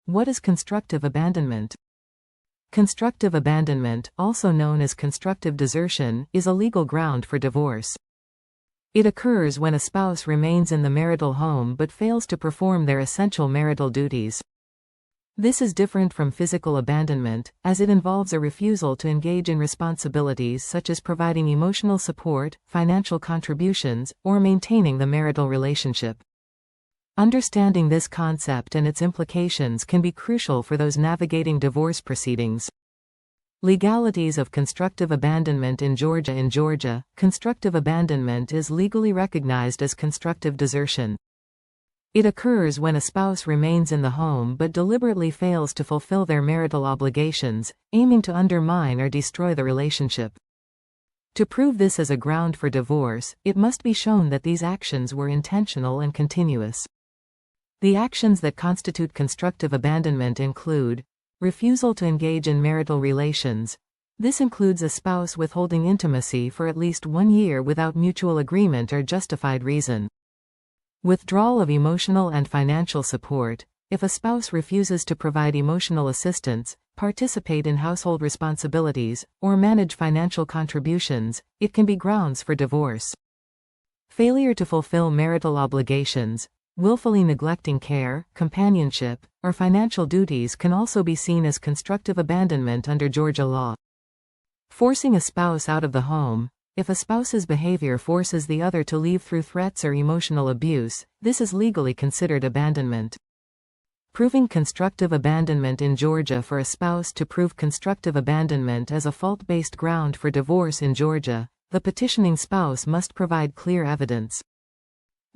What is constructive abandonment? Constructive abandonment, also known as constructive desertion, is a legal ground for divorce. It occurs when a spouse remains in the marital home but fails to perform their essential marital duties. This is different from physical abandonment, as it involves a refusal to engage in responsibilities such as providing emotional support, financial contributions, or maintaining the marital relationship. Understanding this concept and its implications can be crucial for those navigating divorce proceedings. Legalities of constructive abandonment in Georgia. In Georgia, constructive abandonment is legally recognized as constructive desertion. It occurs when a spouse remains in the home but deliberately fails to fulfill their marital obligations, aiming to undermine or destroy the relationship. To prove this as a ground for divorce, it must be shown that these actions were intentional and continuous. The actions that constitute constructive abandonment include refusal to engage in marital relations. This includes a spouse withholding intimacy for at least 1 year without mutual agreement or justified reason. Withdrawal of emotional and financial support. If a spouse refuses to provide emotional assistance, participate in household responsibilities, or manage financial contributions, it can be grounds for divorce. Failure to fulfill marital obligations. Willfully neglecting care, companionship, or financial duties can also be seen as constructive abandonment under Georgia law. Forcing a spouse out of the home. If a spouse's behavior forces the other to leave through threats or emotional abuse, this is legally considered abandonment. Proving constructive abandonment in Georgia. For a spouse to prove constructive abandonment as a fault-based ground for divorce in Georgia, the petitioning spouse must provide clear evidence.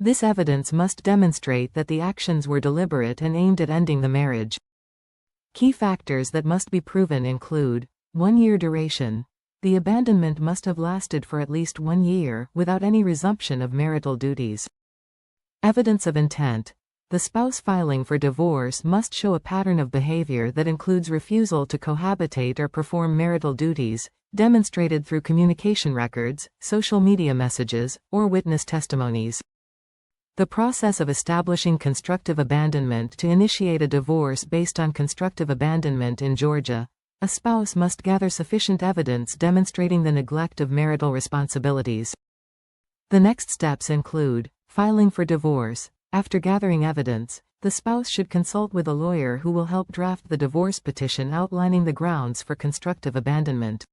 This evidence must demonstrate that the actions were deliberate and aimed at ending the marriage. Key factors that must be proven include 1-year duration. The abandonment must have lasted for at least 1 year, without any resumption of marital duties. Evidence of intent. The spouse filing for divorce must show a pattern of behavior that includes refusal to cohabitate or perform marital duties, demonstrated through communication records, social media messages, or witness testimonies. The process of establishing constructive abandonment. To initiate a divorce based on constructive abandonment in Georgia, a spouse must gather sufficient evidence demonstrating the neglect of marital responsibilities. The next steps include filing for divorce. After gathering evidence, the spouse should consult with a lawyer who will help draft the divorce petition outlining the grounds for constructive abandonment.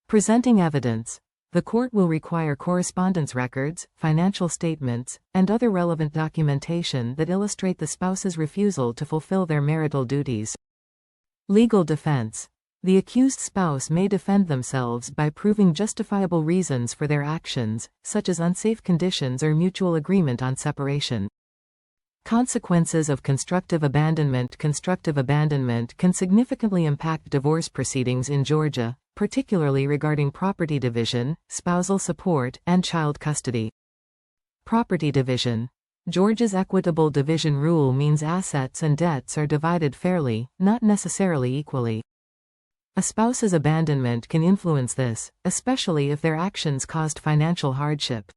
Presenting evidence. The court will require correspondence records, financial statements, and other relevant documentation that illustrate the spouse's refusal to fulfill their marital duties. Legal defense. The accused spouse may defend themselves by proving justifiable reasons for their actions, such as unsafe conditions or mutual agreement on separation. Consequences of constructive abandonment. Constructive abandonment can significantly impact divorce proceedings in Georgia, particularly regarding property division, spousal support, and child custody. Property division. Georgia's equitable division rule means assets and debts are divided fairly, not necessarily equally. A spouse's abandonment can influence this, especially if their actions caused financial hardship.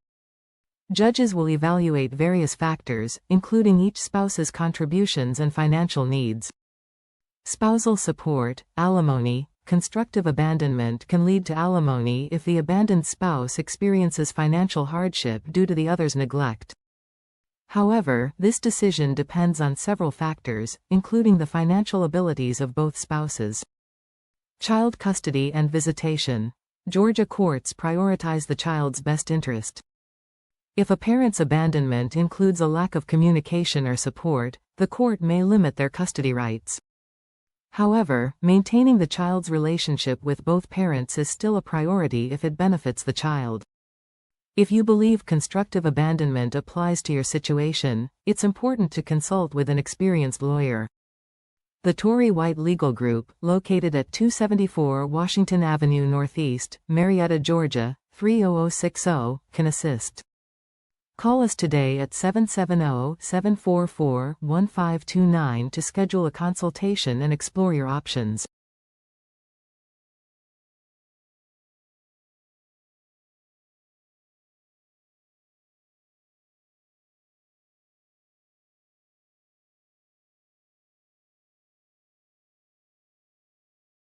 Judges will evaluate various factors, including each spouse's contributions and financial needs. Spousal support, alimony. Constructive abandonment can lead to alimony if the abandoned spouse experiences financial hardship due to the other's neglect. However, this decision depends on several factors, including the financial abilities of both spouses. Child custody and visitation. Georgia courts prioritize the child's best interest. If a parent's abandonment includes a lack of communication or support, the court may limit their custody rights. However, maintaining the child's relationship with both parents is still a priority if it benefits the child. If you believe constructive abandonment applies to your situation, it's important to consult with an experienced lawyer. The Tori Legal Group, located at 274 Washington Avenue Northeast, Marietta, Georgia, 30060, can assist. Call us today at 770-744-1529 to schedule a consultation and explore your options.